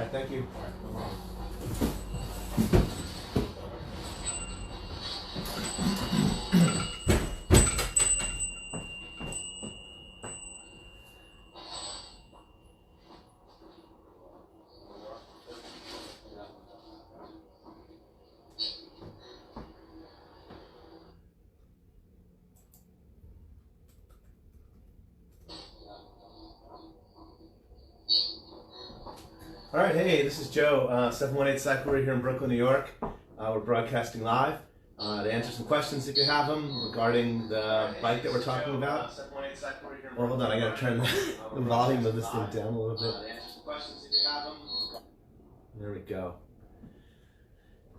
right, thank you. All right, no problem. All right, hey, this is Joe, 718 Cycle. We're here in Brooklyn, New York. We're broadcasting live to answer some questions if you have them regarding the bike that we're talking about. Well, hold on, I gotta turn the volume of this thing down a little bit. There we go.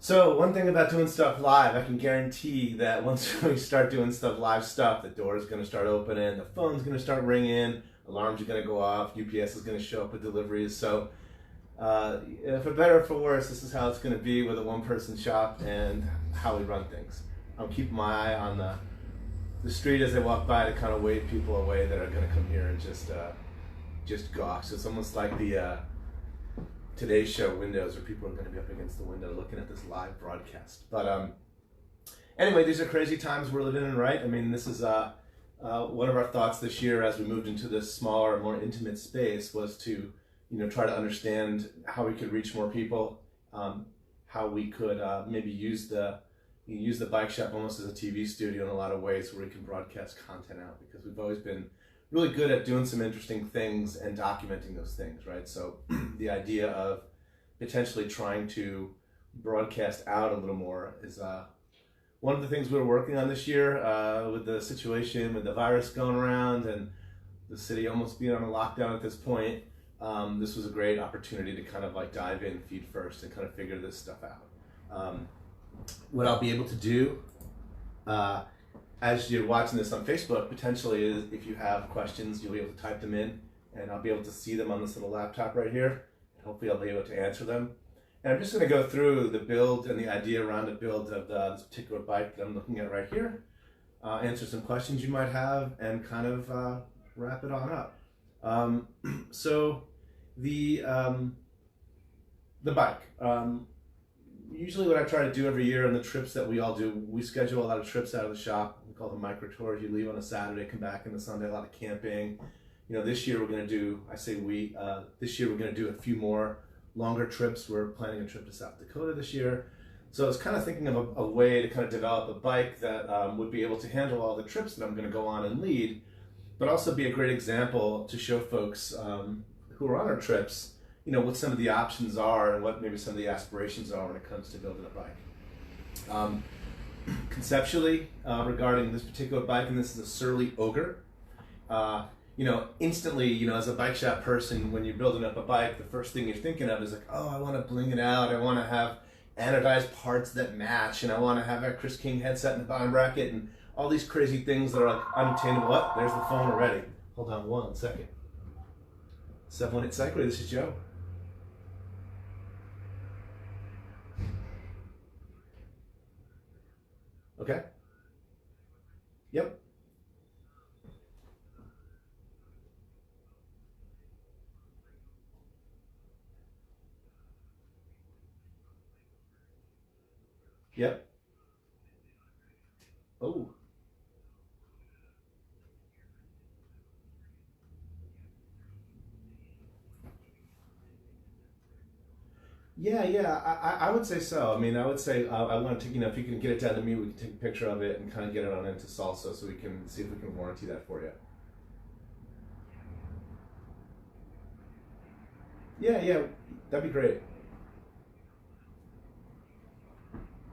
So one thing about doing stuff live, I can guarantee that once we start doing live stuff, the door is going to start opening, the phone's going to start ringing, alarms are going to go off, UPS is going to show up with deliveries. So for better or for worse, this is how it's going to be with a one-person shop and how we run things. I'm keeping my eye on the street as I walk by to kind of wave people away that are going to come here and just gawk. So it's almost like the Today Show windows where people are going to be up against the window looking at this live broadcast. But anyway, these are crazy times we're living in, right? I mean, this is one of our thoughts this year as we moved into this smaller, more intimate space was to try to understand how we could reach more people, how we could maybe use the bike shop almost as a TV studio in a lot of ways where we can broadcast content out, because we've always been really good at doing some interesting things and documenting those things, right? So the idea of potentially trying to broadcast out a little more is one of the things we were working on this year with the situation with the virus going around and the city almost being on a lockdown at this point. This was a great opportunity to kind of like dive in feet first and kind of figure this stuff out. What I'll be able to do as you're watching this on Facebook, potentially, is if you have questions, you'll be able to type them in and I'll be able to see them on this little laptop right here. And hopefully I'll be able to answer them. And I'm just going to go through the build and the idea around the build of this particular bike that I'm looking at right here. Answer some questions you might have and kind of wrap it on up. So the bike. Usually what I try to do every year on the trips that we all do, we schedule a lot of trips out of the shop. We call them micro tours. You leave on a Saturday, come back on a Sunday, a lot of camping. This year we're going to do, this year we're going to do a few more longer trips. We're planning a trip to South Dakota this year. So I was kind of thinking of a way to kind of develop a bike that would be able to handle all the trips that I'm going to go on and lead, but also be a great example to show folks who are on our trips, what some of the options are and what maybe some of the aspirations are when it comes to building a bike. Conceptually, regarding this particular bike, and this is a Surly Ogre, instantly, as a bike shop person, when you're building up a bike, the first thing you're thinking of is like, oh, I want to bling it out, I want to have anodized parts that match, and I want to have a Chris King headset in the bottom bracket, and all these crazy things that are like unattainable. What? There's the phone already. Hold on 1 second. 718 Cycle, this is Joe. Okay. Yep. Yep. Oh. Yeah, I would say so. I mean, I would say I want to, if you can get it down to me, we can take a picture of it and kind of get it on into Salsa so we can see if we can warranty that for you. Yeah, that'd be great.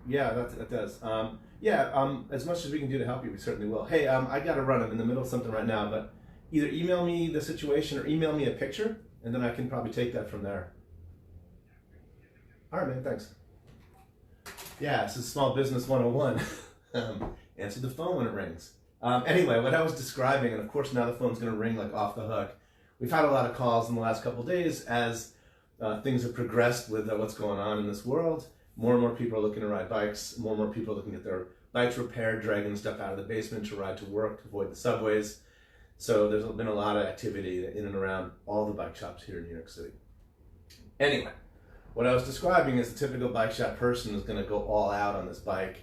Yeah, that does. As much as we can do to help you, we certainly will. Hey, I got to run. I'm in the middle of something right now, but either email me the situation or email me a picture, and then I can probably take that from there. All right, man, thanks. Yeah, this is Small Business 101. Answer the phone when it rings. Anyway, what I was describing, and of course now the phone's going to ring like off the hook. We've had a lot of calls in the last couple of days as things have progressed with what's going on in this world. More and more people are looking to ride bikes. More and more people are looking at their bikes repaired, dragging stuff out of the basement to ride to work, to avoid the subways. So there's been a lot of activity in and around all the bike shops here in New York City. Anyway, what I was describing is the typical bike shop person is going to go all out on this bike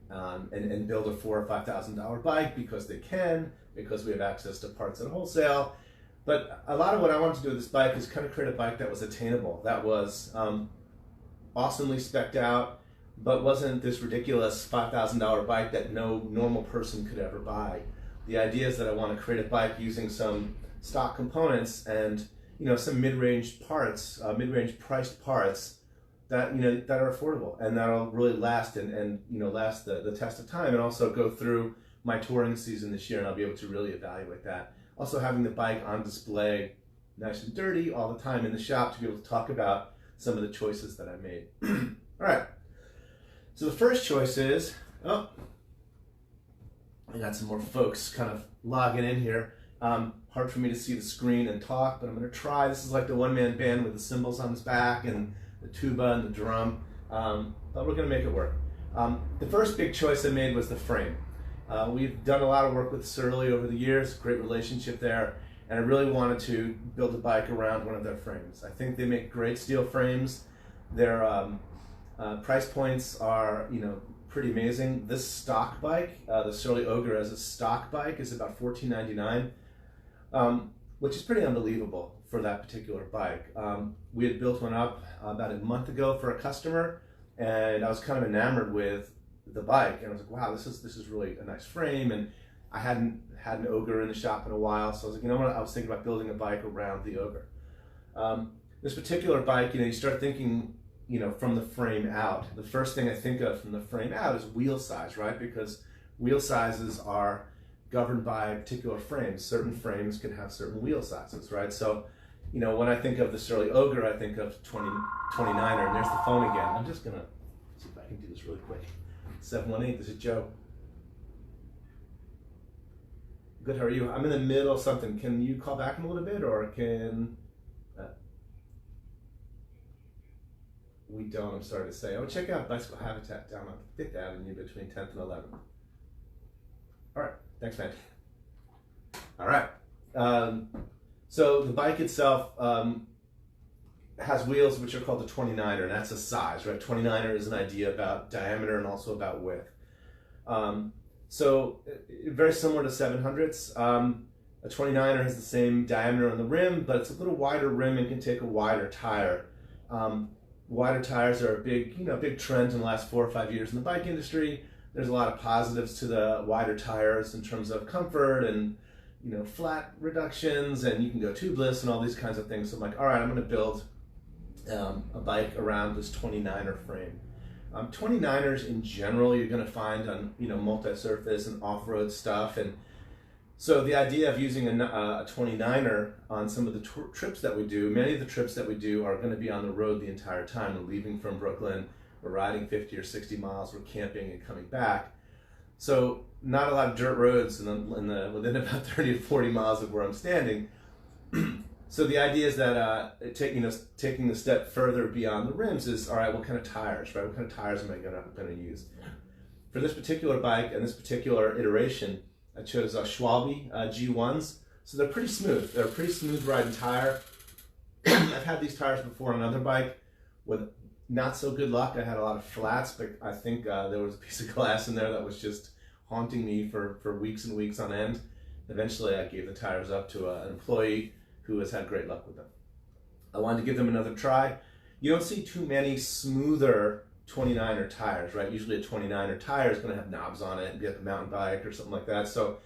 and build a $4,000 or $5,000 bike because they can, because we have access to parts at wholesale. But a lot of what I wanted to do with this bike is kind of create a bike that was attainable, that was awesomely specced out, but wasn't this ridiculous $5,000 bike that no normal person could ever buy. The idea is that I want to create a bike using some stock components and some mid-range parts, mid-range priced parts that that are affordable and that'll really last and last the test of time, and also go through my touring season this year, and I'll be able to really evaluate that. Also having the bike on display, nice and dirty all the time in the shop, to be able to talk about some of the choices that I made. All right. So the first choice is, I got some more folks kind of logging in here. Hard for me to see the screen and talk, but I'm going to try. This is like the one-man band with the cymbals on his back and the tuba and the drum, but we're going to make it work. The first big choice I made was the frame. We've done a lot of work with Surly over the years, great relationship there, and I really wanted to build a bike around one of their frames. I think they make great steel frames. Their price points are pretty amazing. This stock bike, the Surly Ogre as a stock bike, is about $14.99, which is pretty unbelievable for that particular bike. We had built one up about a month ago for a customer, and I was kind of enamored with the bike, and I was like, wow, this is really a nice frame, and I hadn't had an Ogre in the shop in a while, so I was like, you know what, I was thinking about building a bike around the Ogre. This particular bike, you start thinking from the frame out. The first thing I think of from the frame out is wheel size, right? Because wheel sizes are governed by particular frames. Certain frames can have certain wheel sizes, right? So, when I think of the Surly Ogre, I think of 29er, and there's the phone again. I'm just gonna see if I can do this really quick. 718, this is Joe. Good, how are you? I'm in the middle of something. Can you call back in a little bit, or can... We don't, I'm sorry to say. Oh, check out Bicycle Habitat down on 5th Avenue between 10th and 11th. All right, thanks, man. All right. So the bike itself has wheels which are called the 29er, and that's a size, right? 29er is an idea about diameter and also about width. So very similar to 700s. A 29er has the same diameter on the rim, but it's a little wider rim and can take a wider tire. Wider tires are a big trend in the last 4 or 5 years in the bike industry. There's a lot of positives to the wider tires in terms of comfort and flat reductions, and you can go tubeless and all these kinds of things. So I'm like, all right, I'm going to build a bike around this 29er frame. 29ers in general you're going to find on multi-surface and off-road stuff, and so the idea of using a 29er on some of the trips that we do, many of the trips that we do are going to be on the road the entire time. We're leaving from Brooklyn, we're riding 50 or 60 miles, we're camping and coming back. So not a lot of dirt roads within about 30 to 40 miles of where I'm standing. So the idea is that taking the step further beyond the rims is, all right, what kind of tires, right? What kind of tires am I going to use? For this particular bike and this particular iteration, I chose Schwalbe G1s. So they're pretty smooth. They're a pretty smooth riding tire. I've had these tires before on another bike with not so good luck. I had a lot of flats, but I think there was a piece of glass in there that was just haunting me for weeks and weeks on end. Eventually I gave the tires up to an employee who has had great luck with them. I wanted to give them another try. You don't see too many smoother 29er tires, right? Usually a 29er tire is going to have knobs on it and be like a mountain bike or something like that. So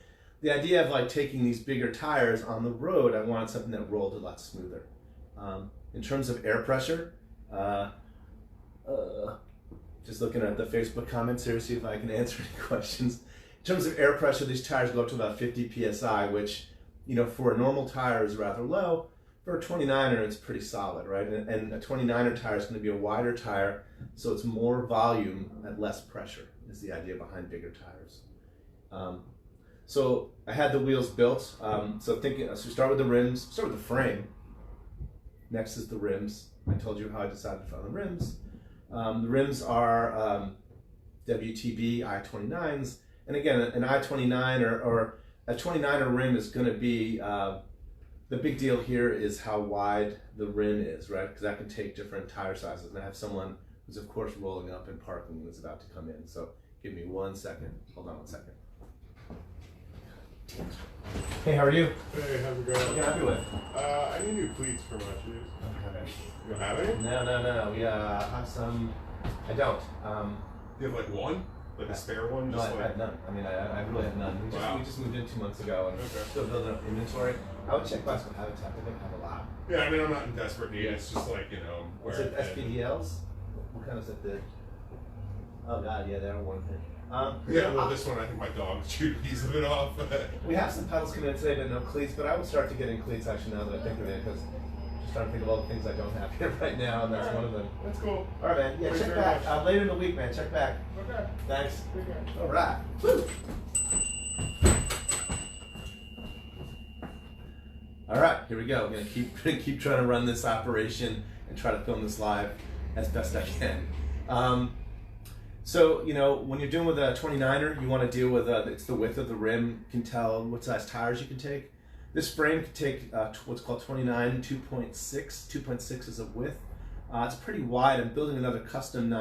the idea of taking these bigger tires on the road, I wanted something that rolled a lot smoother. In terms of air pressure, just looking at the Facebook comments here to see if I can answer any questions. In terms of air pressure, these tires go up to about 50 PSI, which, for a normal tire is rather low. For a 29er, it's pretty solid, right? And a 29er tire is going to be a wider tire, so it's more volume at less pressure, is the idea behind bigger tires. So I had the wheels built. So we start with the rims, start with the frame. Next is the rims. I told you how I decided on the rims. The rims are WTB I-29s. And again, an I-29 or a 29er rim is going to be the big deal here is how wide the rim is, right? Because that can take different tire sizes. And I have someone who's of course rolling up and parking and is about to come in. So give me 1 second. Hold on 1 second. Hey, how are you? Hey, how's it going? What can I help you with? I need new cleats for my shoes. You don't have any? No. We have some. I don't. You have like one? Like a spare one? No, Just I have none. I mean, I really have none. We just moved in 2 months ago and still building up inventory. I would check Bicycle Habitat. I think I have a lot. Yeah, I mean, I'm not in desperate need. It's just like, you know, where. Is it SPDLs? What kind of stuff did? Oh, God, yeah, they're one thing. Yeah, well, this one, I think my dog chewed a piece of it off. We have some pedals coming in today, but no cleats. But I would start to get in cleats actually now that I think of it, because I'm just trying to think of all the things I don't have here right now, and that's one of them. That's cool. All right, man. Yeah, Thanks check very back. much. Later in the week, man. Check back. Okay. Thanks. Take care. All right. Woo. All right, here we go. I'm gonna keep trying to run this operation and try to film this live as best I can. So, you know, when you're doing with a 29er, you want to deal with it's the width of the rim. You can tell what size tires you can take. This frame can take what's called 29 2.6. 2.6 is a width. It's pretty wide. I'm building another custom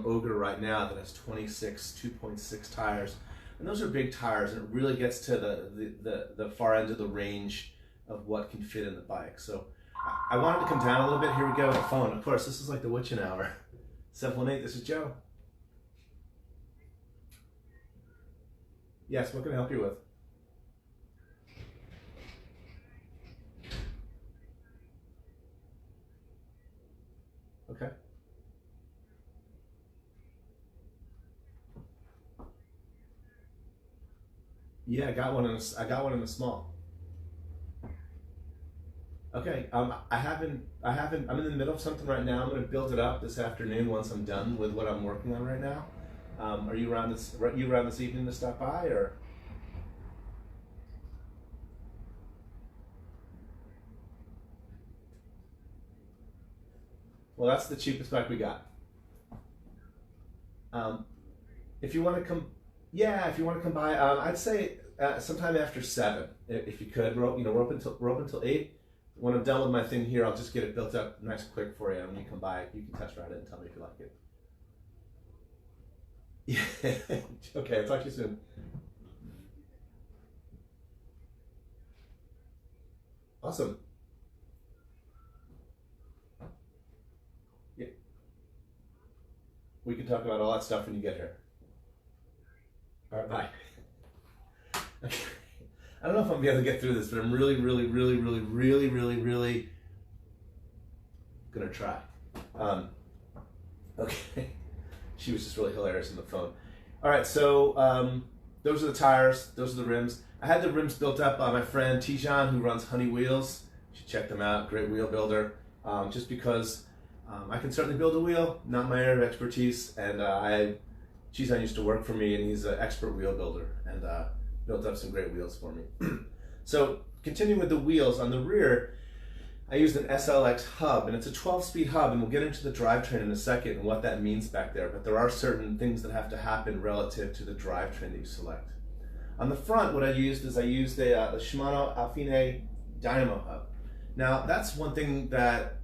Ogre right now that has 26 2.6 tires. And those are big tires, and it really gets to the far end of the range of what can fit in the bike. So I wanted to come down a little bit. Here we go with the phone. Of course, this is like the witching hour. 718, this is Joe. Yes, what can I help you with? Okay. Yeah, I got one in the small. Okay, I'm in the middle of something right now. I'm going to build it up this afternoon once I'm done with what I'm working on right now. Are you around this evening to stop by, or? Well, that's the cheapest bike we got. If you want to come, yeah, if you want to come by, I'd say sometime after 7, if you could. We're open until 8. When I'm done with my thing here, I'll just get it built up nice and quick for you. And when you come by, you can test ride it and tell me if you like it. Yeah. Okay, I'll talk to you soon. Awesome. Yeah. We can talk about all that stuff when you get here. All right, bye. Okay. I don't know if I'm gonna be able to get through this, but I'm really gonna try. Okay. She was just really hilarious on the phone. All right, so those are the tires, those are the rims. I had the rims built up by my friend Tijan, who runs Honey Wheels. You should check them out, great wheel builder. Just because I can certainly build a wheel, not my area of expertise, and Tijan used to work for me, and he's an expert wheel builder, and built up some great wheels for me. So continuing with the wheels, on the rear, I used an SLX hub, and it's a 12-speed hub, and we'll get into the drivetrain in a second and what that means back there, but there are certain things that have to happen relative to the drivetrain that you select. On the front, what I used is the Shimano Alfine Dynamo hub. Now, that's one thing that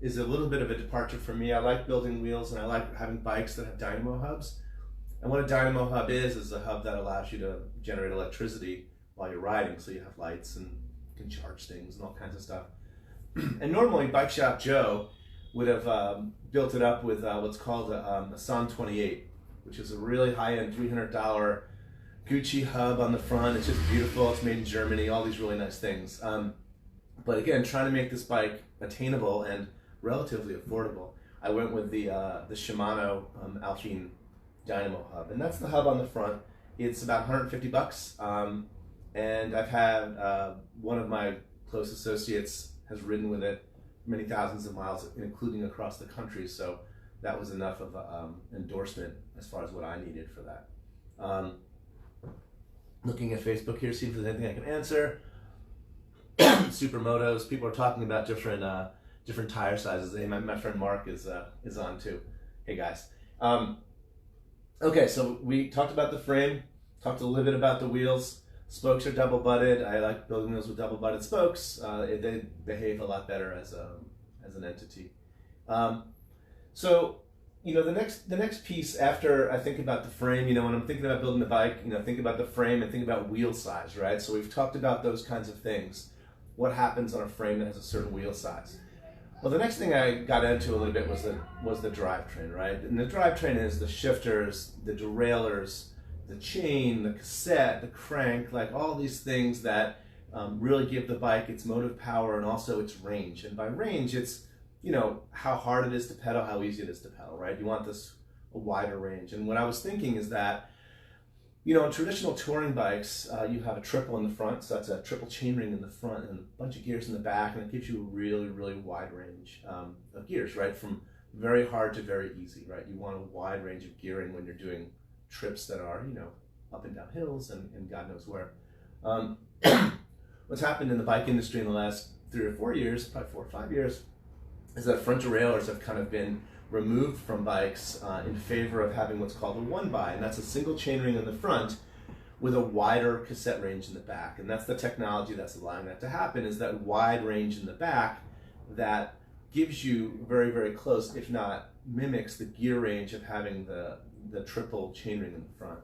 is a little bit of a departure for me. I like building wheels, and I like having bikes that have dynamo hubs. And what a dynamo hub is a hub that allows you to generate electricity while you're riding, so you have lights and you can charge things and all kinds of stuff. And normally, Bike Shop Joe would have built it up with what's called a San 28, which is a really high-end $300 Gucci hub on the front. It's just beautiful. It's made in Germany. All these really nice things. But again, trying to make this bike attainable and relatively affordable, I went with the Shimano Alfine Dynamo hub, and that's the hub on the front. It's about 150 bucks, and I've had one of my close associates has ridden with it many thousands of miles, including across the country, so that was enough of an endorsement as far as what I needed for that. Looking at Facebook here, see if there's anything I can answer. Supermotos, people are talking about different tire sizes. Hey, my friend Mark is on too. Hey guys. Okay, so we talked about the frame, talked a little bit about the wheels. Spokes are double butted. I like building wheels with double butted spokes. They behave a lot better as an entity. So, the next piece after I think about the frame, when I'm thinking about building the bike, think about the frame and think about wheel size, right? So we've talked about those kinds of things. What happens on a frame that has a certain wheel size? Well, the next thing I got into a little bit was the drivetrain, right? And the drivetrain is the shifters, the derailleurs, the chain, the cassette, the crank, like all these things that really give the bike its motive power and also its range. And by range, it's how hard it is to pedal, how easy it is to pedal, right? You want a wider range. And what I was thinking is that, on traditional touring bikes, you have a triple in the front, so that's a triple chainring in the front and a bunch of gears in the back, and it gives you a really, really wide range of gears, right? From very hard to very easy, right? You want a wide range of gearing when you're doing trips that are, up and down hills and God knows where. What's happened in the bike industry in the last 3 or 4 years, probably 4 or 5 years, is that front derailleurs have kind of been removed from bikes in favor of having what's called a one-by, and that's a single chainring in the front with a wider cassette range in the back. And that's the technology that's allowing that to happen, is that wide range in the back that gives you very, very close, if not mimics, the gear range of having the triple chainring in the front.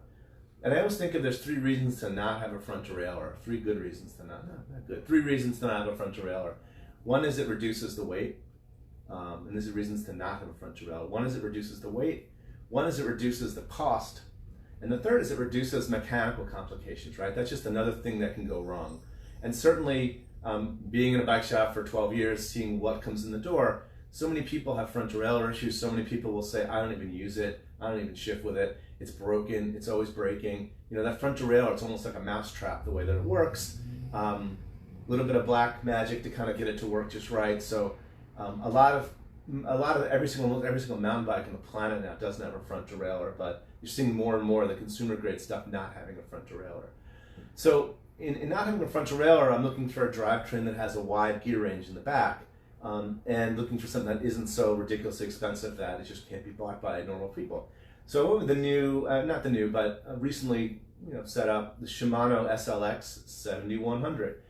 And I always think of there's 3 reasons to not have a front derailleur, 3 good reasons to not 3 reasons to not have a front derailleur. One is it reduces the weight. And these are reasons to not have a front derailleur. One is it reduces the weight. One is it reduces the cost. And the third is it reduces mechanical complications, right? That's just another thing that can go wrong. And certainly, being in a bike shop for 12 years, seeing what comes in the door, so many people have front derailleur issues. So many people will say, I don't even use it. I don't even shift with it. It's broken. It's always breaking. That front derailleur, it's almost like a mousetrap the way that it works. A little bit of black magic to kind of get it to work just right. So a lot of every single mountain bike on the planet now doesn't have a front derailleur, but you're seeing more and more of the consumer grade stuff not having a front derailleur. So in not having a front derailleur, I'm looking for a drivetrain that has a wide gear range in the back, and looking for something that isn't so ridiculously expensive that it just can't be bought by normal people. So I went with the new, not the new, but recently set up the Shimano SLX 7100.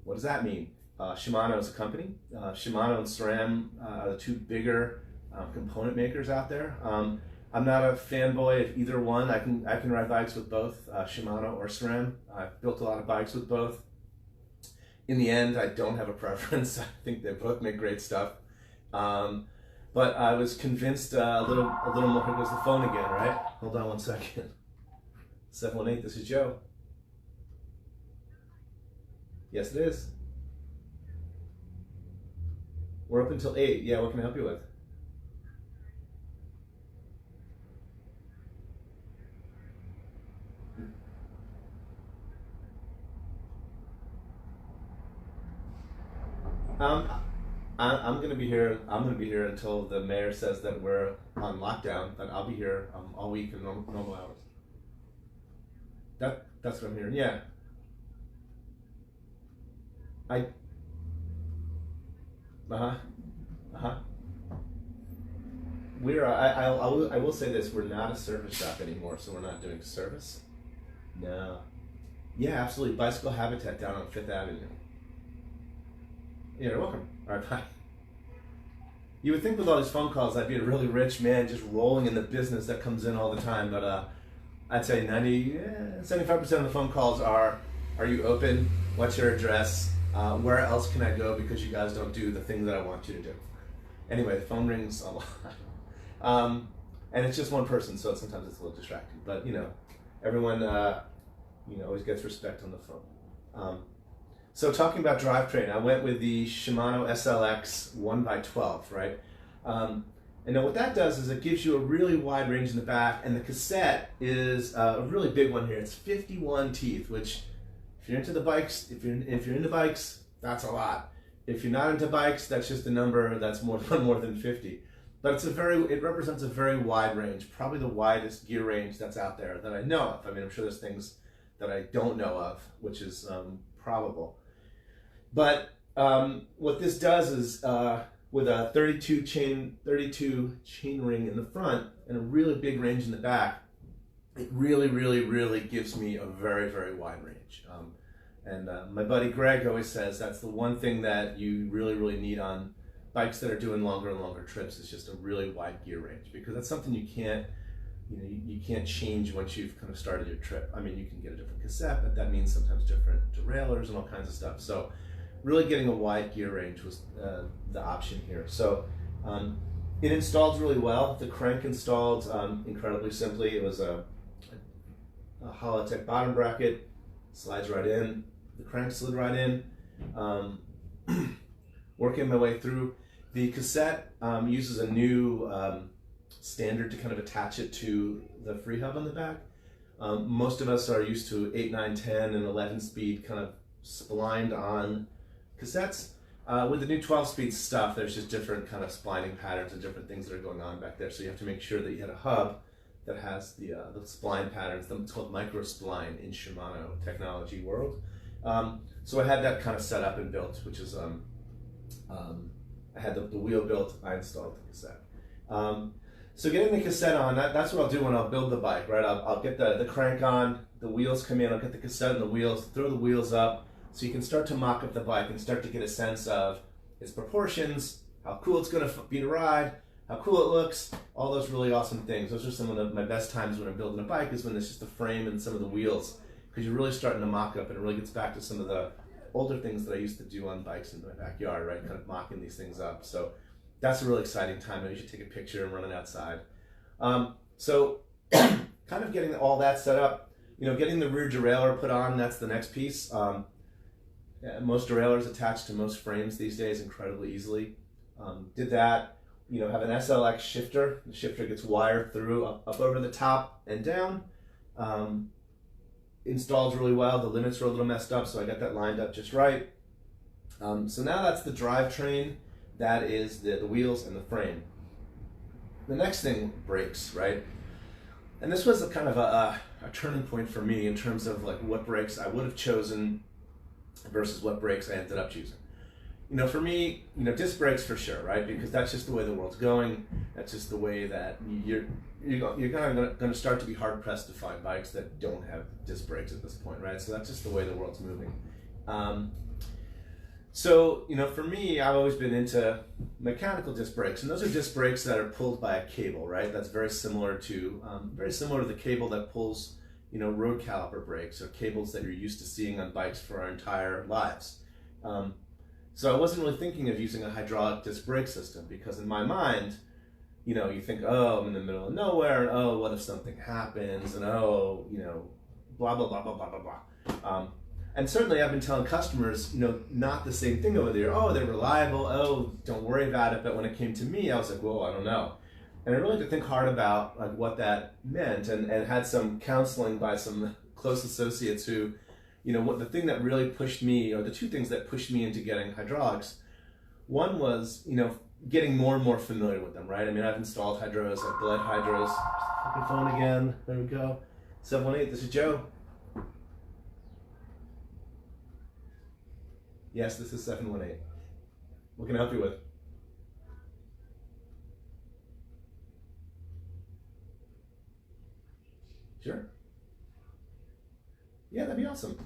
What does that mean? Shimano is a company. Shimano and SRAM are the 2 bigger component makers out there. I'm not a fanboy of either one. I can ride bikes with both Shimano or SRAM. I've built a lot of bikes with both. In the end, I don't have a preference. I think they both make great stuff. But I was convinced a little more. Here goes the phone again, right? Hold on one second. 718, this is Joe. Yes, it is. We're up until 8. Yeah, what can I help you with? I'm going to be here. I'm going to be here until the mayor says that we're on lockdown. But I'll be here all week in normal hours. That's what I'm hearing. Yeah. I will say this: we're not a service shop anymore, so we're not doing service. No. Yeah, absolutely. Bicycle Habitat down on 5th Avenue. Yeah, you're welcome. All right, bye. You would think with all these phone calls I'd be a really rich man just rolling in the business that comes in all the time, but I'd say 75% of the phone calls are you open? What's your address? Where else can I go because you guys don't do the thing that I want you to do? Anyway, the phone rings a lot. And it's just one person, so sometimes it's a little distracting. But, everyone, always gets respect on the phone. So talking about drivetrain, I went with the Shimano SLX 1x12, right? And now what that does is it gives you a really wide range in the back, and the cassette is a really big one here. It's 51 teeth, which if you're into the bikes, if you're into bikes, that's a lot. If you're not into bikes, that's just a number that's more than 50. But it represents a very wide range, probably the widest gear range that's out there that I know of. I mean, I'm sure there's things that I don't know of, which is probable. But what this does is with a 32 chain ring in the front and a really big range in the back, it really, really, really gives me a very, very wide range. And my buddy Greg always says that's the one thing that you really, really need on bikes that are doing longer and longer trips is just a really wide gear range, because that's something you can't, you can't change once you've kind of started your trip. I mean, you can get a different cassette, but that means sometimes different derailleurs and all kinds of stuff. So really getting a wide gear range was the option here. So it installed really well. The crank installed incredibly simply. It was a Holotech bottom bracket, slides right in. The crank slid right in. Working my way through. The cassette uses a new standard to kind of attach it to the free hub on the back. Most of us are used to 8, 9, 10, and 11 speed kind of splined on cassettes. With the new 12-speed stuff, there's just different kind of splining patterns and different things that are going on back there. So you have to make sure that you had a hub that has the spline patterns. It's called micro spline in Shimano technology world. So I had that kind of set up and built, which is I had the wheel built. I installed the cassette. So getting the cassette on, that's what I'll do when I'll build the bike, right? I'll get the crank on, the wheels come in, I'll get the cassette and the wheels, throw the wheels up, so you can start to mock up the bike and start to get a sense of its proportions, how cool it's going to be to ride, how cool it looks, all those really awesome things. Those are some of my best times when I'm building a bike, is when it's just the frame and some of the wheels, because you're really starting to mock up, and it really gets back to some of the older things that I used to do on bikes in my backyard, right? Kind of mocking these things up. So that's a really exciting time. Maybe you should take a picture and run it outside. So kind of getting all that set up, getting the rear derailleur put on, that's the next piece. Most derailleurs attach to most frames these days incredibly easily. Did that, have an SLX shifter. The shifter gets wired through up over the top and down. Installs really well. The limits were a little messed up, so I got that lined up just right. So now that's the drivetrain. That is the wheels and the frame. The next thing, brakes, right? And this was a kind of a turning point for me in terms of like what brakes I would have chosen versus what brakes I ended up choosing. For me, disc brakes for sure, right? Because that's just the way the world's going. That's just the way that you're kind of going to start to be hard pressed to find bikes that don't have disc brakes at this point, right? So that's just the way the world's moving. So for me, I've always been into mechanical disc brakes, and those are disc brakes that are pulled by a cable, right? That's very similar to the cable that pulls road caliper brakes, or cables that you're used to seeing on bikes for our entire lives. So I wasn't really thinking of using a hydraulic disc brake system, because in my mind, you think, oh, I'm in the middle of nowhere, and oh, what if something happens, and oh, blah, blah, blah, blah, blah, blah, blah. And certainly I've been telling customers, not the same thing over there. Oh, they're reliable, oh, don't worry about it. But when it came to me, I was like, whoa, I don't know. And I really had to think hard about like what that meant, and had some counseling by some close associates who, what the thing that really pushed me, or the two things that pushed me into getting hydraulics, one was, getting more and more familiar with them, right? I mean, I've installed hydros, I've bled hydros. Fucking phone again, there we go. 718, this is Joe. Yes, this is 718. What can I help you with? Sure. Yeah, that'd be awesome.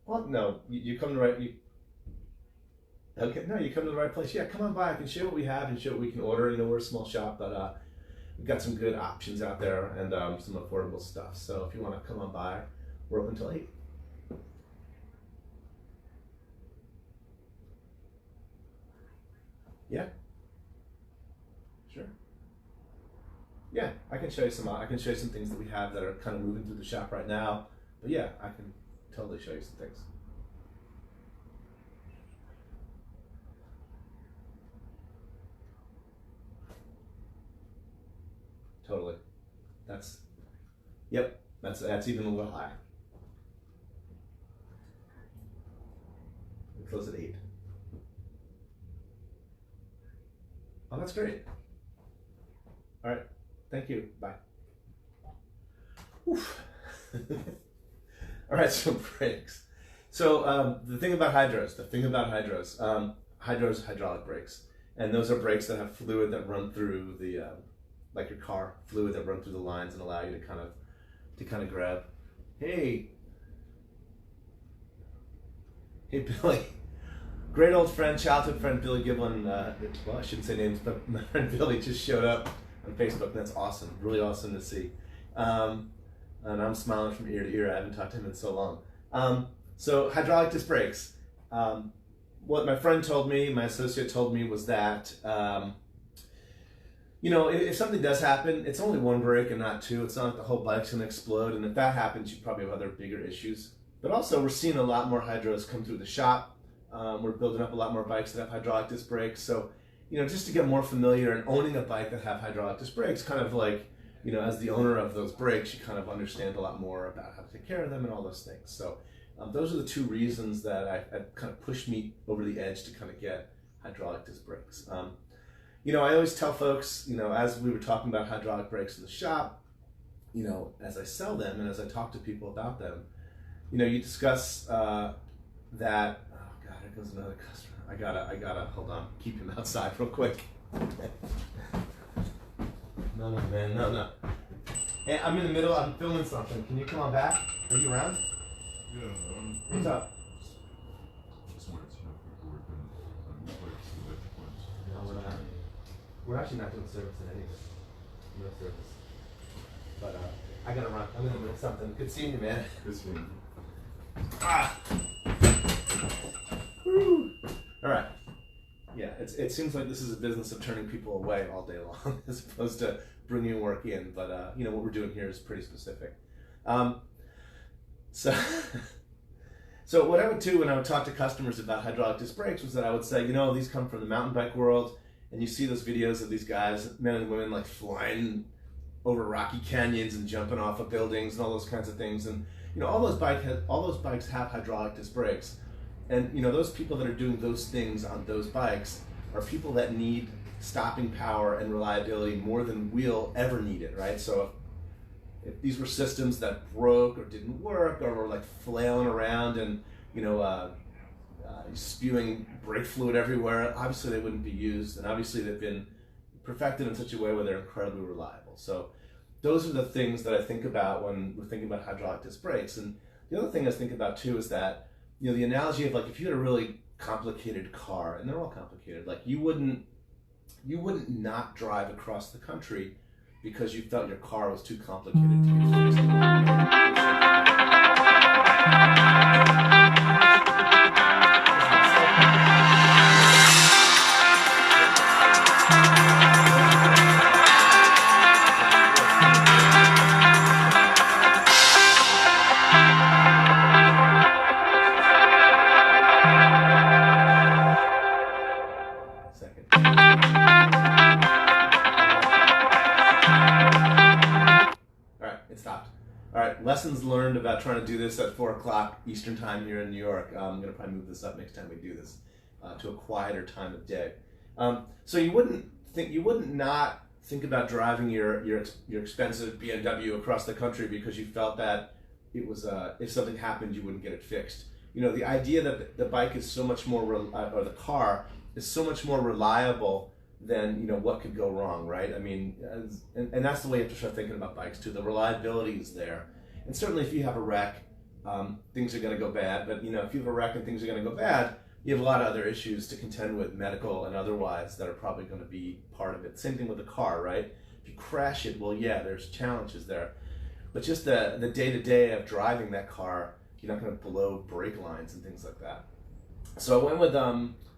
Well, no, you come to the right. Okay, no, you come to the right place. Yeah, come on by. I can show you what we have and show what we can order. We're a small shop, but we've got some good options out there, and some affordable stuff. So if you want to come on by, we're open till 8. Yeah. Sure. Yeah, I can show you some. I can show you some things that we have that are kind of moving through the shop right now. But yeah, I can totally show you some things. Totally. Yep. That's even a little high. We close at 8. Oh, that's great. All right. Thank you. Bye. Oof. All right, so brakes. So the thing about hydros, Hydro's hydraulic brakes, and those are brakes that have fluid that run through the like your car, fluid that run through the lines and allow you to kind of grab. Hey Billy, great old friend, childhood friend Billy Giblin. Well, I shouldn't say names, but my friend Billy just showed up on Facebook. That's awesome, really awesome to see. And I'm smiling from ear to ear. I haven't talked to him in so long. So hydraulic disc brakes. What my friend told me, my associate told me, was that if something does happen, it's only one brake and not two. It's not like the whole bike's gonna explode, and if that happens, you probably have other bigger issues. But also, we're seeing a lot more hydros come through the shop. We're building up a lot more bikes that have hydraulic disc brakes. So, just to get more familiar and owning a bike that have hydraulic disc brakes, kind of like, as the owner of those brakes, you kind of understand a lot more about how to take care of them and all those things. So those are the two reasons that I kind of pushed me over the edge to kind of get hydraulic disc brakes. I always tell folks, as we were talking about hydraulic brakes in the shop, as I sell them and as I talk to people about them, you discuss that, oh God, here goes another customer. I gotta, hold on, keep him outside real quick. No, man, no. Hey, I'm in the middle, I'm filming something. Can you come on back? Are you around? Yeah. What's up? Just wanted to know if people were doing electric ones. No, we're actually not doing service in any of it. No service. But I gotta run. I'm in the middle of something. Good seeing you, man. Good seeing you. Woo. All right. Yeah, it seems like this is a business of turning people away all day long as opposed to bringing work in. But what we're doing here is pretty specific. So what I would do when I would talk to customers about hydraulic disc brakes was that I would say, these come from the mountain bike world, and you see those videos of these guys, men and women, like flying over rocky canyons and jumping off of buildings and all those kinds of things. And all those bikes have hydraulic disc brakes. And those people that are doing those things on those bikes are people that need stopping power and reliability more than we'll ever need it, right? So if these were systems that broke or didn't work or were like flailing around and spewing brake fluid everywhere, obviously they wouldn't be used, and obviously they've been perfected in such a way where they're incredibly reliable. So those are the things that I think about when we're thinking about hydraulic disc brakes. And the other thing I think about too is that the analogy of, like, if you had a really complicated car, and they're all complicated, like you wouldn't not drive across the country because you felt your car was too complicated to be fixed. Lessons learned about trying to do this at 4 o'clock Eastern time here in New York. I'm going to probably move this up next time we do this to a quieter time of day. So you wouldn't not think about driving your expensive BMW across the country because you felt that it was if something happened you wouldn't get it fixed. The idea that the bike is so much more or the car is so much more reliable than what could go wrong, right? I mean, and that's the way you have to start thinking about bikes too. The reliability is there. And certainly if you have a wreck, things are going to go bad. But if you have a wreck and things are going to go bad, you have a lot of other issues to contend with, medical and otherwise, that are probably going to be part of it. Same thing with a car, right? If you crash it, well, yeah, there's challenges there. But just the day-to-day of driving that car, you're not going to blow brake lines and things like that. So I went with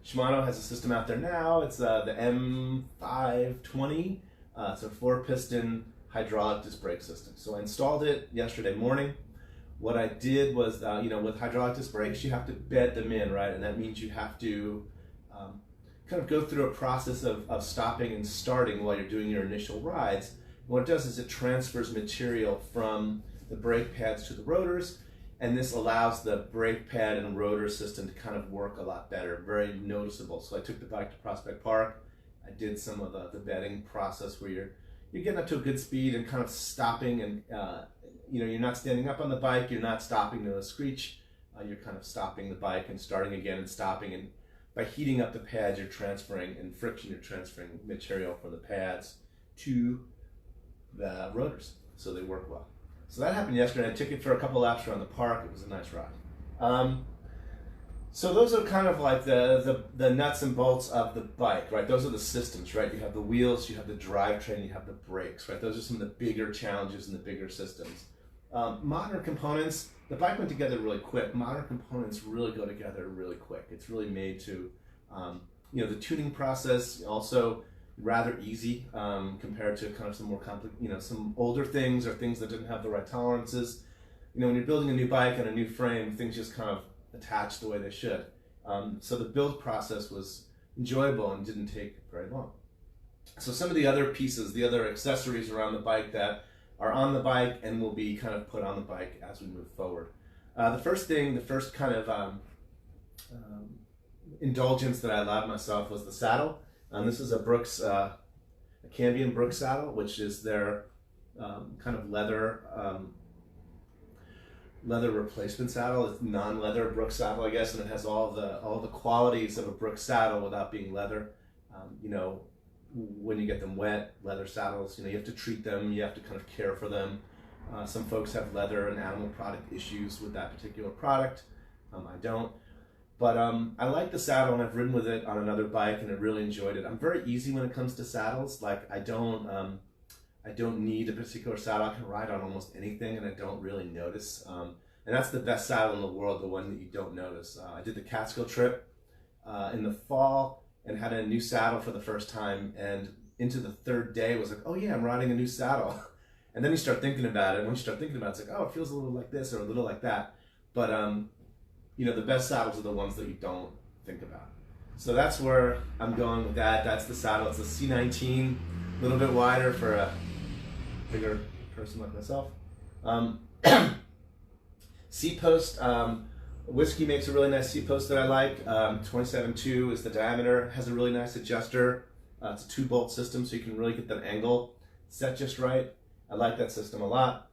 Shimano has a system out there now. It's the M520. It's a 4-piston hydraulic disc brake system. So I installed it yesterday morning. What I did was, with hydraulic disc brakes, you have to bed them in, right? And that means you have to kind of go through a process of stopping and starting while you're doing your initial rides. And what it does is it transfers material from the brake pads to the rotors, and this allows the brake pad and rotor system to kind of work a lot better, very noticeable. So I took the bike to Prospect Park. I did some of the bedding process where you're getting up to a good speed and kind of stopping, and you're not standing up on the bike, you're not stopping to a screech, you're kind of stopping the bike and starting again and stopping, and by heating up the pads, you're transferring, in friction, you're transferring material from the pads to the rotors, so they work well. So that happened yesterday. I took it for a couple laps around the park. It was a nice ride. So those are kind of like the nuts and bolts of the bike, right? Those are the systems, right? You have the wheels, you have the drivetrain, you have the brakes, right? Those are some of the bigger challenges and the bigger systems. Modern components, the bike went together really quick. Modern components really go together really quick. It's really made to, the tuning process also rather easy compared to kind of some more complex, some older things or things that didn't have the right tolerances. When you're building a new bike and a new frame, things just kind of attach the way they should. So the build process was enjoyable and didn't take very long. So some of the other pieces, the other accessories around the bike that are on the bike and will be kind of put on the bike as we move forward. The first kind of indulgence that I allowed myself was the saddle. This is a Brooks, a Cambion Brooks saddle, which is their kind of leather replacement saddle. It's non-leather Brooks saddle, I guess, and it has all the qualities of a Brooks saddle without being leather. When you get them wet, leather saddles, you have to treat them, you have to kind of care for them. Some folks have leather and animal product issues with that particular product. I don't. But I like the saddle, and I've ridden with it on another bike, and I really enjoyed it. I'm very easy when it comes to saddles. Like I don't need a particular saddle. I can ride on almost anything, and I don't really notice. And that's the best saddle in the world, the one that you don't notice. I did the Catskill trip in the fall and had a new saddle for the first time, and into the third day was like, oh yeah, I'm riding a new saddle. And then you start thinking about it, and when you start thinking about it, it's like, oh, it feels a little like this or a little like that. But the best saddles are the ones that you don't think about. So that's where I'm going with that. That's the saddle. It's a C19, a little bit wider for a bigger person like myself. C-post, Whiskey makes a really nice C-post that I like. 27.2 is the diameter, has a really nice adjuster. It's a 2-bolt system, so you can really get that angle set just right. I like that system a lot.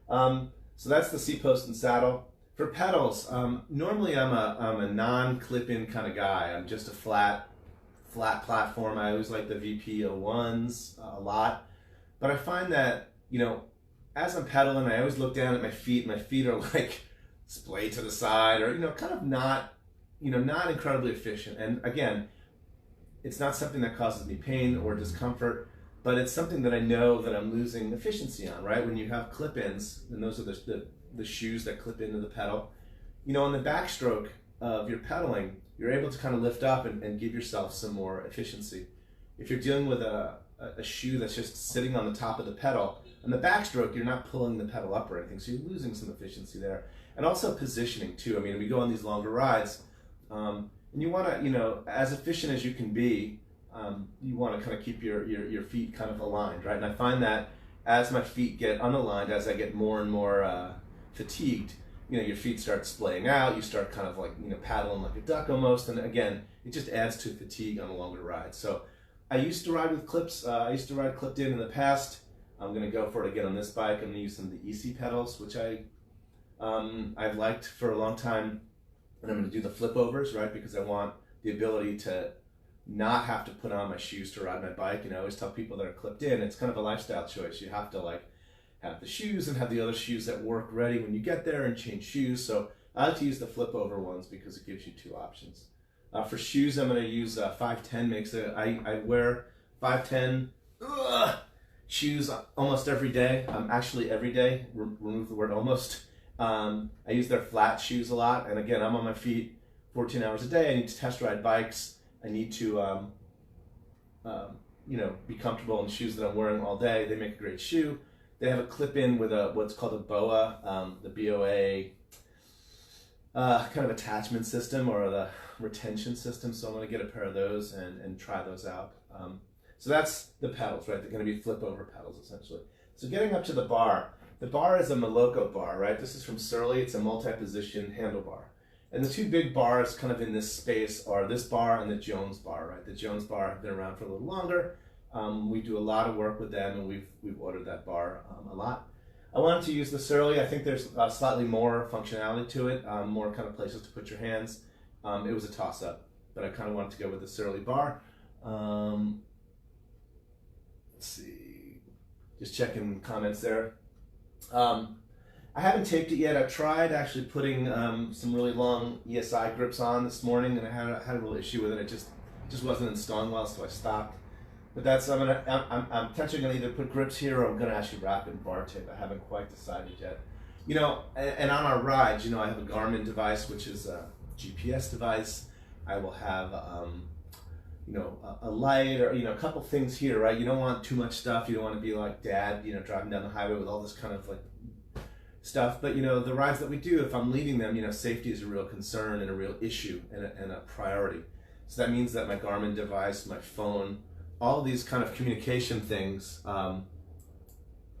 So that's the C-post and saddle. For pedals, normally I'm a non-clip-in kind of guy. I'm just a flat platform. I always like the VP01s a lot. But I find that, as I'm pedaling, I always look down at my feet. My feet are like splayed to the side, or kind of not incredibly efficient. And again, it's not something that causes me pain or discomfort, but it's something that I know that I'm losing efficiency on, right? When you have clip-ins, and those are the shoes that clip into the pedal, on the backstroke of your pedaling, you're able to kind of lift up and give yourself some more efficiency. If you're dealing with a shoe that's just sitting on the top of the pedal, on the backstroke, you're not pulling the pedal up or anything, so you're losing some efficiency there. And also positioning too. I mean, we go on these longer rides, and you want to, as efficient as you can be, you want to kind of keep your feet kind of aligned, right? And I find that as my feet get unaligned, as I get more and more fatigued, your feet start splaying out, you start kind of like, paddling like a duck almost, and again, it just adds to fatigue on a longer ride. So I used to ride with clips, I used to ride clipped in the past. I'm going to go for it again on this bike. I'm going to use some of the EC pedals, which I've liked for a long time, and I'm going to do the flip overs, right, because I want the ability to not have to put on my shoes to ride my bike. I always tell people that are clipped in, it's kind of a lifestyle choice. You have to have the shoes and have the other shoes that work ready when you get there and change shoes. So I like to use the flip over ones because it gives you 2 options. For shoes, I'm going to use 510 I wear 510 shoes almost every day. Actually every day, remove the word almost. I use their flat shoes a lot, and again, I'm on my feet 14 hours a day. I need to test ride bikes. I need to be comfortable in shoes that I'm wearing all day. They make a great shoe. They have a clip-in with what's called a BOA, the BOA kind of attachment system, or the retention system. So I'm going to get a pair of those and try those out. So that's the pedals, right? They're going to be flip-over pedals, essentially. So getting up to the bar. The bar is a Moloko bar, right? This is from Surly. It's a multi-position handlebar. And the 2 big bars kind of in this space are this bar and the Jones bar, right? The Jones bar have been around for a little longer. We do a lot of work with them, and we've ordered that bar a lot. I wanted to use the Surly. I think there's slightly more functionality to it, more kind of places to put your hands. It was a toss-up. but I kind of wanted to go with the Surly bar. Let's see, just checking comments there. I haven't taped it yet. I tried actually putting some really long ESI grips on this morning, and I had a real issue with it. It just wasn't installing well, so I stopped. But that's I'm potentially gonna either put grips here or I'm gonna actually wrap it in bar tape. I haven't quite decided yet. You know, and on our rides, you know, I have a Garmin device, which is a GPS device. I will have you know, a light, or, you know, a couple things here, right? You don't want too much stuff. You don't want to be like Dad, you know, driving down the highway with all this kind of like stuff. But, you know, the rides that we do, if I'm leading them, you know, safety is a real concern and a real issue and a priority. So that means that my Garmin device, my phone, all these kind of communication things are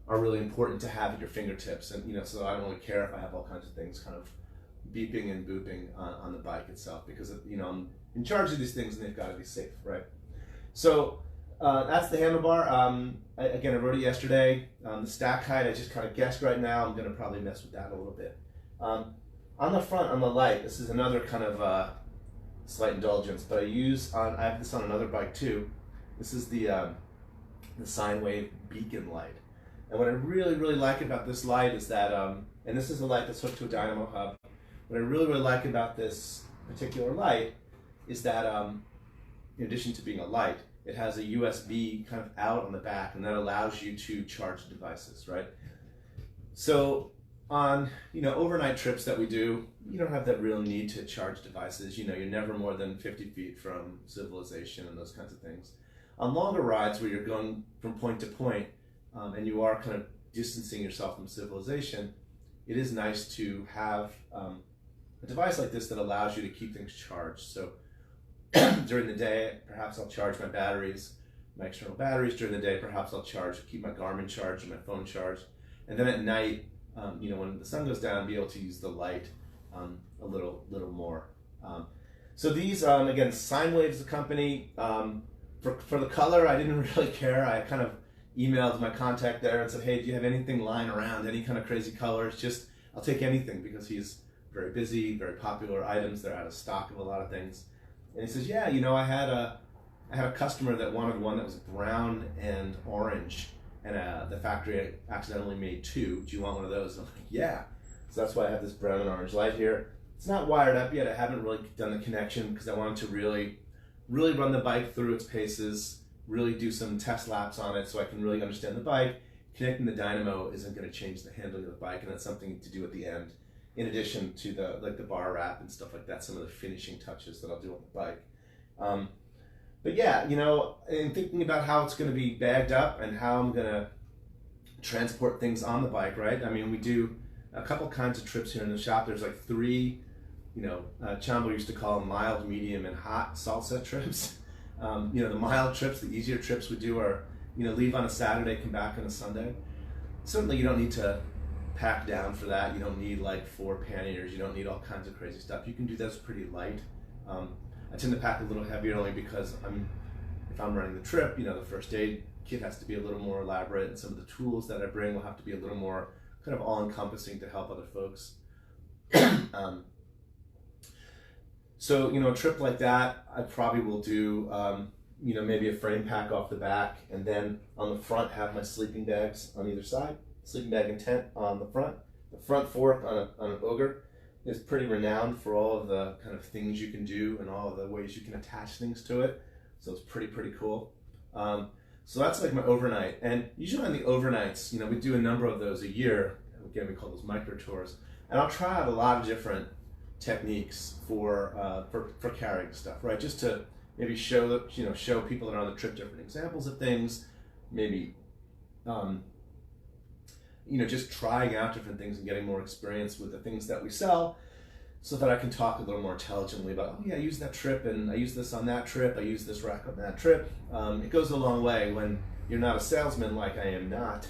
really important to have at your fingertips. And, you know, so I don't really care if I have all kinds of things kind of beeping and booping on the bike itself, because, you know, I'm in charge of these things and they've got to be safe, right? So that's the handlebar. Again, I wrote it yesterday. The stack height, I just kind of guessed right now. I'm going to probably mess with that a little bit. On the front, on the light, this is another kind of slight indulgence, but I have this on another bike too. This is the sine wave beacon light. And what I really, really like about this light is that, and this is a light that's hooked to a dynamo hub. What I really, really like about this particular light is that, in addition to being a light, it has a USB kind of out on the back, and that allows you to charge devices, right? So on, you know, overnight trips that we do, you don't have that real need to charge devices. You know, you're never more than 50 feet from civilization and those kinds of things. On longer rides where you're going from point to point, and you are kind of distancing yourself from civilization, it is nice to have a device like this that allows you to keep things charged. So during the day, perhaps I'll charge my batteries, my external batteries. During the day, perhaps I'll keep my Garmin charged and my phone charged. And then at night, you know, when the sun goes down, be able to use the light a little more. So these, again, Sine Wave's the company. For the color, I didn't really care. I kind of emailed my contact there and said, hey, do you have anything lying around, any kind of crazy colors? Just, I'll take anything, because he's very busy, very popular items. They're out of stock of a lot of things. And he says, yeah, you know, I had a customer that wanted one that was brown and orange, and the factory accidentally made two. Do you want one of those? And I'm like, yeah. So that's why I have this brown and orange light here. It's not wired up yet. I haven't really done the connection, because I wanted to really run the bike through its paces, really do some test laps on it so I can really understand the bike. Connecting the dynamo isn't going to change the handling of the bike, and that's something to do at the end, in addition to the bar wrap and stuff like that, some of the finishing touches that I'll do on the bike. But yeah, you know, in thinking about how it's going to be bagged up and how I'm going to transport things on the bike, right? I mean, we do a couple kinds of trips here in the shop. There's like 3, you know, Chambo used to call them mild, medium, and hot salsa trips. You know, the mild trips, the easier trips we do are, you know, leave on a Saturday, come back on a Sunday. Certainly you don't need to pack down for that. You don't need like 4 panniers. You don't need all kinds of crazy stuff. You can do this pretty light. I tend to pack a little heavier only because if I'm running the trip, you know, the first aid kit has to be a little more elaborate, and some of the tools that I bring will have to be a little more kind of all-encompassing to help other folks. So, you know, a trip like that, I probably will do, you know, maybe a frame pack off the back, and then on the front have my sleeping bags on either side. Sleeping bag and tent on the front. The front fork on an Ogre is pretty renowned for all of the kind of things you can do and all of the ways you can attach things to it. So it's pretty cool. So that's like my overnight. And usually on the overnights, you know, we do a number of those a year. Again, we call those micro tours. And I'll try out a lot of different techniques for carrying stuff, right? Just to maybe show people that are on the trip different examples of things, maybe you know, just trying out different things and getting more experience with the things that we sell, so that I can talk a little more intelligently about, oh yeah, I used that trip, and I used this on that trip, I used this rack on that trip. It goes a long way when you're not a salesman like I am not.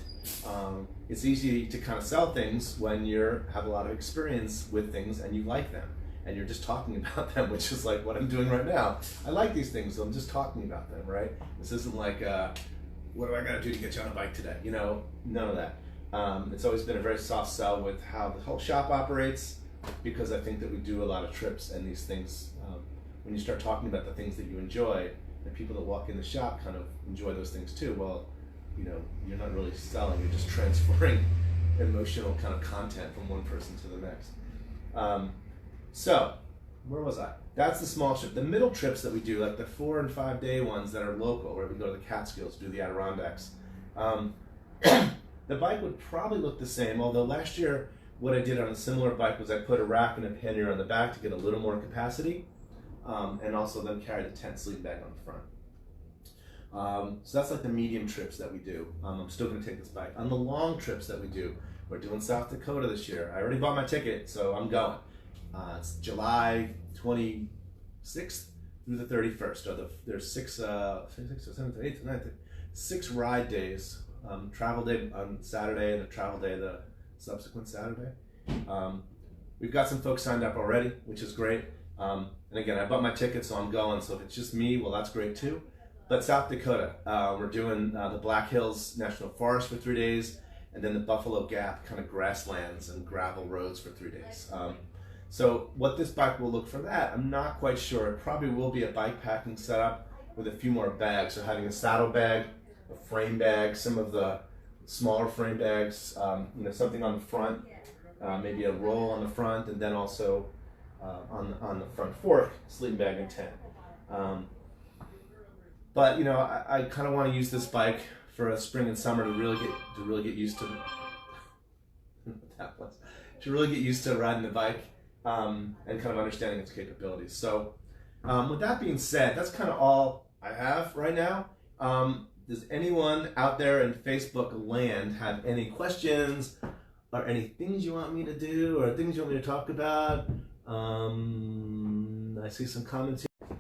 It's easy to kind of sell things when you have a lot of experience with things and you like them, and you're just talking about them, which is like what I'm doing right now. I like these things, so I'm just talking about them, right? This isn't like, what do I gotta do to get you on a bike today? You know, none of that. It's always been a very soft sell with how the whole shop operates, because I think that we do a lot of trips and these things when you start talking about the things that you enjoy, the people that walk in the shop kind of enjoy those things too. Well, you know, you're not really selling, you're just transferring emotional kind of content from one person to the next. So, where was I? That's the small trip. The middle trips that we do, like the 4 and 5 day ones that are local, where we go to the Catskills, do the Adirondacks. The bike would probably look the same, although last year what I did on a similar bike was I put a rack and a pannier on the back to get a little more capacity, and also then carry the tent sleeping bag on the front. So that's like the medium trips that we do. I'm still going to take this bike. On the long trips that we do, we're doing South Dakota this year. I already bought my ticket, so I'm going. It's July 26th through the 31st. So there's 6 or 7th, 8th, 9th, 6 ride days. Travel day on Saturday and a travel day the subsequent Saturday. We've got some folks signed up already, which is great. And again, I bought my ticket, so I'm going. So if it's just me, well, that's great too. But South Dakota, we're doing the Black Hills National Forest for 3 days, and then the Buffalo Gap kind of grasslands and gravel roads for 3 days. So what this bike will look for that, I'm not quite sure. It probably will be a bike packing setup with a few more bags. So having a saddle bag, a frame bag, some of the smaller frame bags, you know, something on the front, maybe a roll on the front, and then also on the front fork, sleeping bag and tent. But you know, I kind of want to use this bike for a spring and summer to really get used to to really get used to riding the bike and kind of understanding its capabilities. So with that being said, that's kind of all I have right now. Does anyone out there in Facebook land have any questions or any things you want me to do or things you want me to talk about? I see some comments here.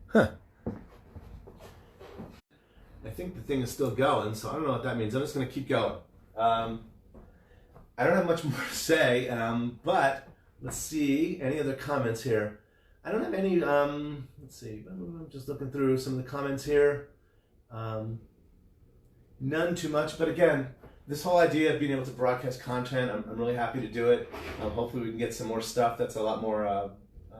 Huh. I think the thing is still going, so I don't know what that means. I'm just going to keep going. I don't have much more to say, but let's see. Any other comments here? I don't have any, let's see, I'm just looking through some of the comments here. None too much, but again, this whole idea of being able to broadcast content, I'm really happy to do it. Hopefully we can get some more stuff that's a lot more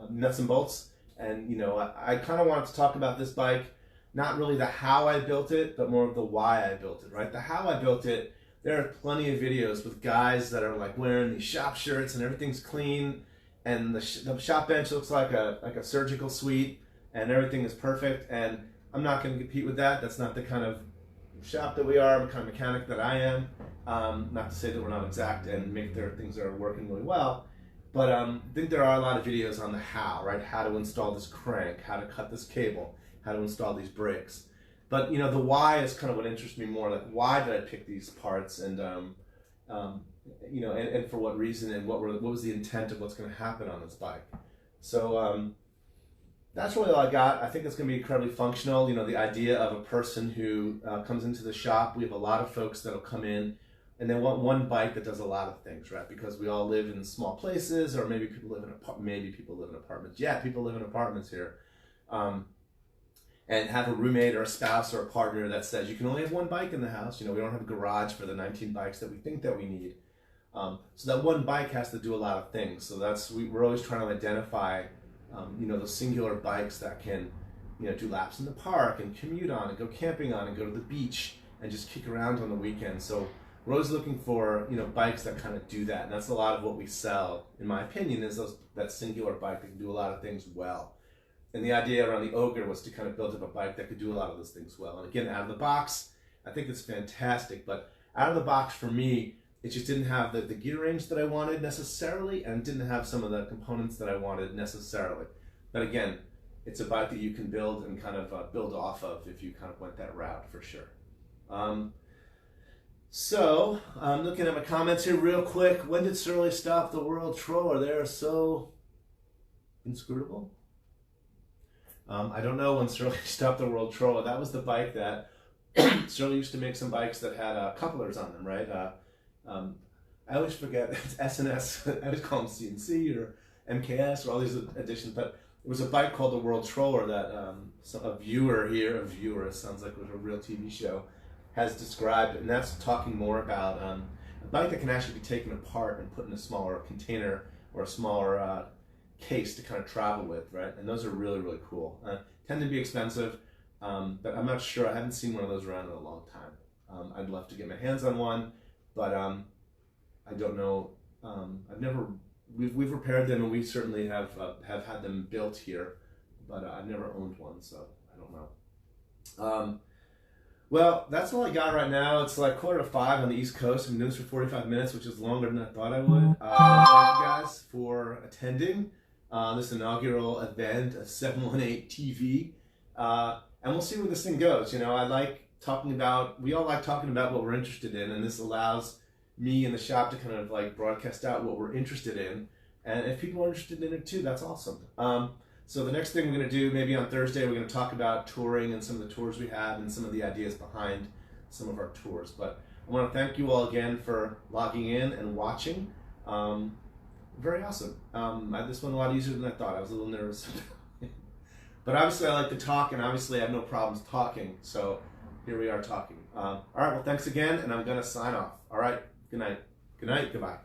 nuts and bolts. And you know, I kind of wanted to talk about this bike, not really the how I built it, but more of the why I built it, right? The how I built it, there are plenty of videos with guys that are like wearing these shop shirts and everything's clean, and the shop bench looks like a surgical suite, and everything is perfect. And I'm not going to compete with that. That's not the kind of shop that we are, the kind of mechanic that I am. Not to say that we're not exact and make their things that are working really well, but I think there are a lot of videos on the how, right? How to install this crank, how to cut this cable, how to install these brakes. But you know, the why is kind of what interests me more. Like, why did I pick these parts, and you know, and for what reason, and what was the intent of what's going to happen on this bike? So that's really all I got. I think it's going to be incredibly functional. You know, the idea of a person who comes into the shop. We have a lot of folks that'll come in and they want one bike that does a lot of things, right? Because we all live in small places, or maybe people live in apartments. Yeah, people live in apartments here. And have a roommate or a spouse or a partner that says you can only have one bike in the house. You know, we don't have a garage for the 19 bikes that we think that we need. So that one bike has to do a lot of things. So we're always trying to identify, you know, those singular bikes that can, you know, do laps in the park and commute on and go camping on and go to the beach and just kick around on the weekend. So we're always looking for, you know, bikes that kind of do that. And that's a lot of what we sell, in my opinion, is that singular bike that can do a lot of things well. And the idea around the Ogre was to kind of build up a bike that could do a lot of those things well. And again, out of the box, I think it's fantastic. But out of the box, for me, it just didn't have the gear range that I wanted necessarily, and didn't have some of the components that I wanted necessarily. But again, it's a bike that you can build and kind of build off of if you kind of went that route, for sure. So, I'm looking at my comments here real quick. When did Surly stop the world troller? They're so inscrutable. I don't know when Surly stopped the world troller. That was the bike that Surly used to make some bikes that had couplers on them, right? I always forget, it's S&S, I always call them CNC or MKS or all these additions, but it was a bike called the World Troller that a viewer, it sounds like it was a real TV show, has described, and that's talking more about a bike that can actually be taken apart and put in a smaller container or a smaller case to kind of travel with, right? And those are really, really cool. Tend to be expensive, but I'm not sure. I haven't seen one of those around in a long time. I'd love to get my hands on one, but I don't know. We've repaired them, and we certainly have had them built here, but I've never owned one, so I don't know. Well, that's all I got right now. It's like 4:45 on the East Coast. I'm doing this for 45 minutes, which is longer than I thought I would. Thank you guys for attending this inaugural event of 718 TV, and we'll see where this thing goes. You know, we all like talking about what we're interested in, and this allows me and the shop to kind of like broadcast out what we're interested in, and if people are interested in it too, that's awesome. So the next thing we're going to do, maybe on Thursday, we're going to talk about touring and some of the tours we have and some of the ideas behind some of our tours. But I want to thank you all again for logging in and watching. Very awesome. This went a lot easier than I thought. I was a little nervous. But obviously I like to talk, and obviously I have no problems talking. So here we are talking. All right, well, thanks again, and I'm going to sign off. All right, good night. Good night, goodbye.